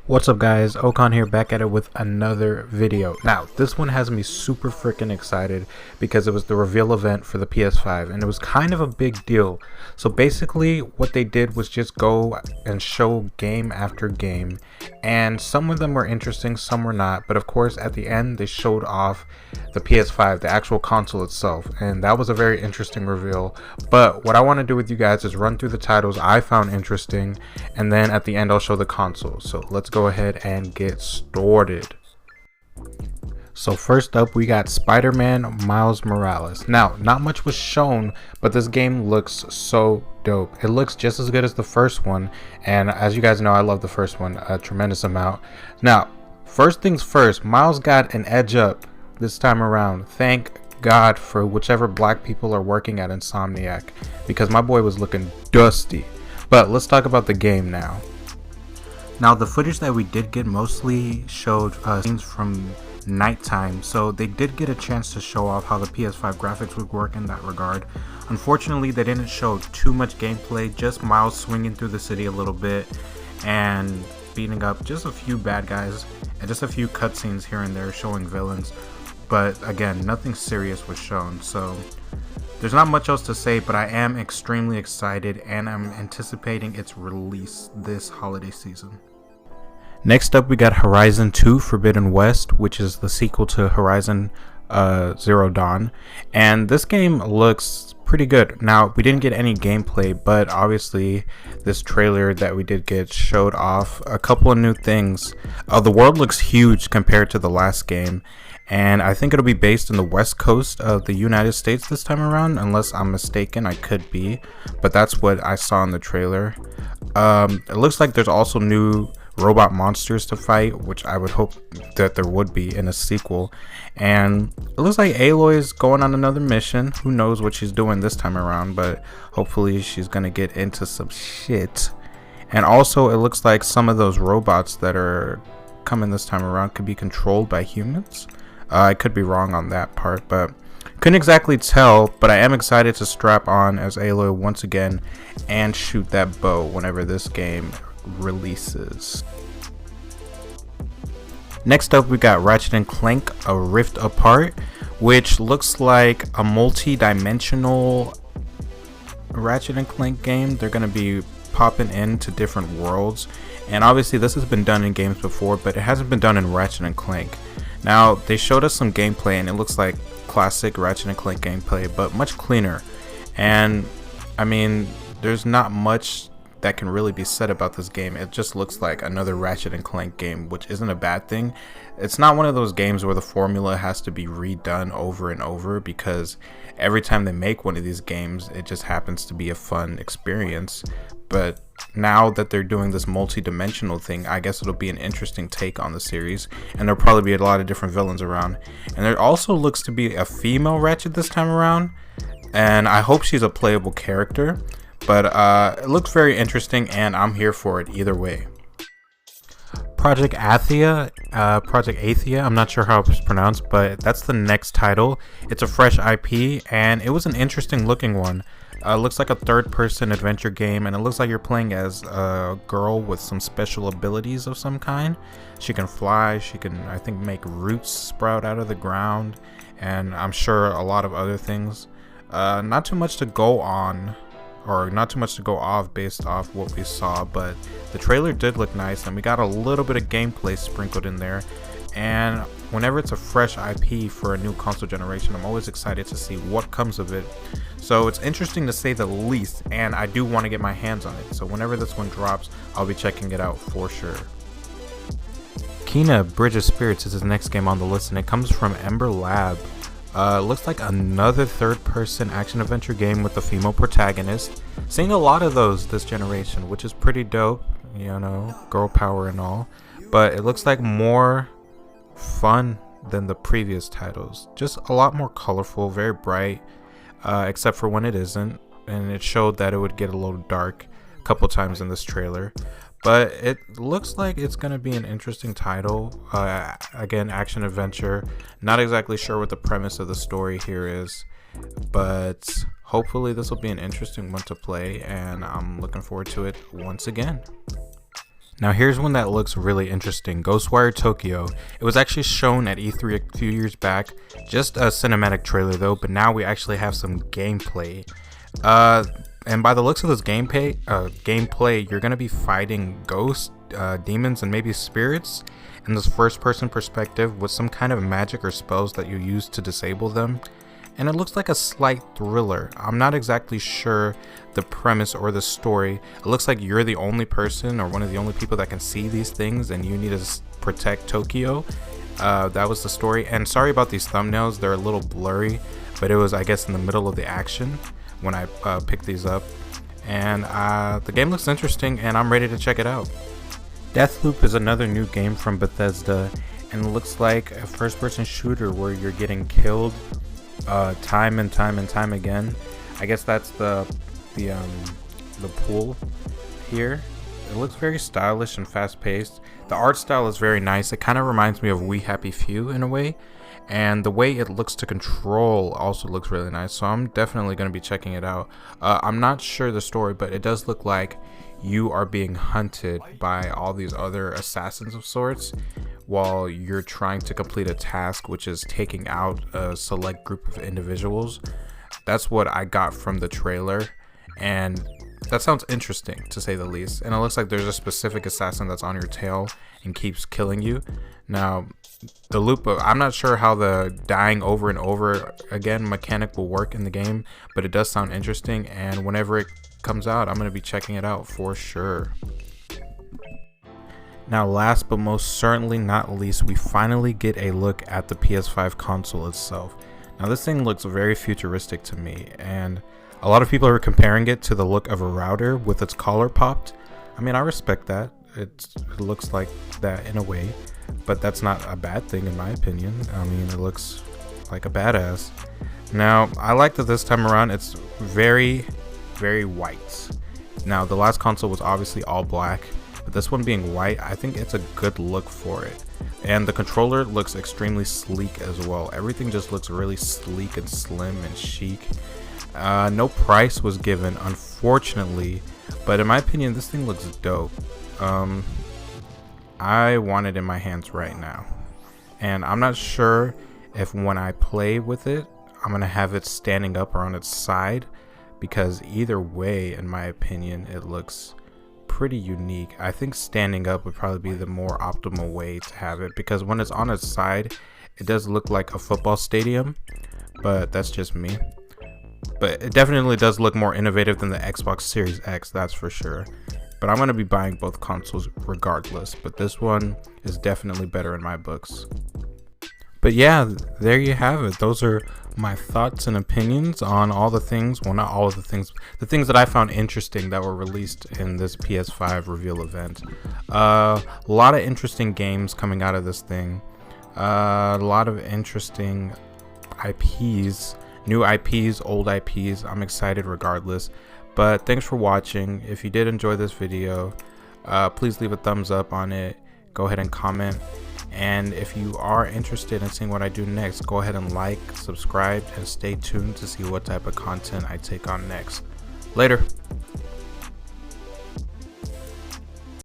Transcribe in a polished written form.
What's up guys, Okan here, back at it with another video. Now this one has me super freaking excited because it was the reveal event for the PS5 and it was kind of a big deal. So basically what they did was just go and show game after game, and some of them were interesting, some were not, but of course at the end they showed off the PS5, the actual console itself, and that was a very interesting reveal. But what I want to do with you guys is run through the titles I found interesting, and then at the end I'll show the console. So let's go ahead and get started. So first up we got Spider-Man Miles Morales. Now not much was shown, but this game looks so dope. It looks just as good as the first one, and as you guys know I love the first one a tremendous amount. Now first things first, Miles got an edge up this time around. Thank God for whichever black people are working at Insomniac, because my boy was looking dusty. But let's talk about the game now. Now the footage that we did get mostly showed scenes from nighttime, so they did get a chance to show off how the PS5 graphics would work in that regard. Unfortunately they didn't show too much gameplay, just Miles swinging through the city a little bit and beating up just a few bad guys and just a few cutscenes here and there showing villains, but again nothing serious was shown. So there's not much else to say, but I am extremely excited and I'm anticipating its release this holiday season. Next up we got Horizon 2 Forbidden West, which is the sequel to Horizon Zero Dawn, and this game looks pretty good. Now we didn't get any gameplay, but obviously this trailer that we did get showed off a couple of new things. The world looks huge compared to the last game, and I think it'll be based in the west coast of the United States this time around, unless I'm mistaken. I could be, but that's what I saw in the trailer. It looks like there's also new robot monsters to fight, which I would hope that there would be in a sequel. And it looks like Aloy's going on another mission. Who knows what she's doing this time around, but hopefully she's gonna get into some shit. And also it looks like some of those robots that are coming this time around could be controlled by humans. I could be wrong on that part, but couldn't exactly tell. But I am excited to strap on as Aloy once again and shoot that bow whenever this game releases. Next up we got Ratchet and Clank A Rift Apart, which looks like a multi-dimensional Ratchet and Clank game. They're going to be popping into different worlds, and obviously this has been done in games before, but it hasn't been done in Ratchet and Clank. Now they showed us some gameplay and it looks like classic Ratchet and Clank gameplay, but much cleaner. And I mean, there's not much that can really be said about this game. It just looks like another Ratchet and Clank game, which isn't a bad thing. It's not one of those games where the formula has to be redone over and over, because every time they make one of these games it just happens to be a fun experience. But now that they're doing this multi-dimensional thing, I guess it'll be an interesting take on the series, and there'll probably be a lot of different villains around. And there also looks to be a female Ratchet this time around, and I hope she's a playable character. But it looks very interesting and I'm here for it either way. Project Athia, I'm not sure how it's pronounced, but that's the next title. It's a fresh IP and it was an interesting looking one. Looks like a third-person adventure game, and it looks like you're playing as a girl with some special abilities of some kind. She can fly, she can, I think, make roots sprout out of the ground, and I'm sure a lot of other things. Not too much to go on, or not too much to go off based off what we saw, but the trailer did look nice and we got a little bit of gameplay sprinkled in there. And whenever it's a fresh IP for a new console generation, I'm always excited to see what comes of it. So it's interesting to say the least, and I do want to get my hands on it. So whenever this one drops, I'll be checking it out for sure. KYNA Bridge of Spirits is his next game on the list, and it comes from Ember Lab. Looks like another third-person action-adventure game with a female protagonist. Seeing a lot of those this generation, which is pretty dope, you know, girl power and all. But it looks like more fun than the previous titles. Just a lot more colorful, very bright, except for when it isn't. And it showed that it would get a little dark a couple times in this trailer. But it looks like it's going to be an interesting title. Again, action adventure. Not exactly sure what the premise of the story here is, but hopefully this will be an interesting one to play, and I'm looking forward to it once again. Now here's one that looks really interesting, Ghostwire Tokyo. It was actually shown at E3 a few years back, just a cinematic trailer though, but now we actually have some gameplay. And by the looks of this gameplay, you're gonna be fighting ghosts, demons, and maybe spirits in this first-person perspective with some kind of magic or spells that you use to disable them. And it looks like a slight thriller. I'm not exactly sure the premise or the story. It looks like you're the only person or one of the only people that can see these things, and you need to protect Tokyo. That was the story. And sorry about these thumbnails, they're a little blurry, but it was, I guess, in the middle of the action when I picked these up. And the game looks interesting, and I'm ready to check it out. Deathloop is another new game from Bethesda, and it looks like a first-person shooter where you're getting killed time and time again. I guess that's the pool here. It looks very stylish and fast-paced. The art style is very nice. It kind of reminds me of We Happy Few in a way, and the way it looks to control also looks really nice, so I'm definitely going to be checking it out. I'm not sure the story, but it does look like you are being hunted by all these other assassins of sorts while you're trying to complete a task, which is taking out a select group of individuals. That's what I got from the trailer, and that sounds interesting to say the least. And it looks like there's a specific assassin that's on your tail and keeps killing you. Now the loop of, I'm not sure how the dying over and over again mechanic will work in the game, but it does sound interesting, and whenever it comes out, I'm going to be checking it out for sure. Now last but most certainly not least, we finally get a look at the PS5 console itself. Now this thing looks very futuristic to me, and a lot of people are comparing it to the look of a router with its collar popped. I mean, I respect that. It looks like that in a way, but that's not a bad thing in my opinion. I mean, it looks like a badass. Now I like that this time around it's very white. Now the last console was obviously all black, but this one being white, I think it's a good look for it. And the controller looks extremely sleek as well. Everything just looks really sleek and slim and chic. No price was given, unfortunately, but in my opinion this thing looks dope. I want it in my hands right now, and I'm not sure if when I play with it I'm gonna have it standing up or on its side, because either way, in my opinion, it looks pretty unique. I think standing up would probably be the more optimal way to have it, because when it's on its side it does look like a football stadium, but that's just me. But it definitely does look more innovative than the Xbox Series X, that's for sure. But I'm going to be buying both consoles regardless, but this one is definitely better in my books. But yeah, there you have it. Those are my thoughts and opinions on all the things, well, not all of the things that I found interesting that were released in this PS5 reveal event. A lot of interesting games coming out of this thing. A lot of interesting IPs, new IPs, old IPs. I'm excited regardless. But thanks for watching. If you did enjoy this video, please leave a thumbs up on it. Go ahead and comment. And if you are interested in seeing what I do next, go ahead and like, subscribe, and stay tuned to see what type of content I take on next. Later.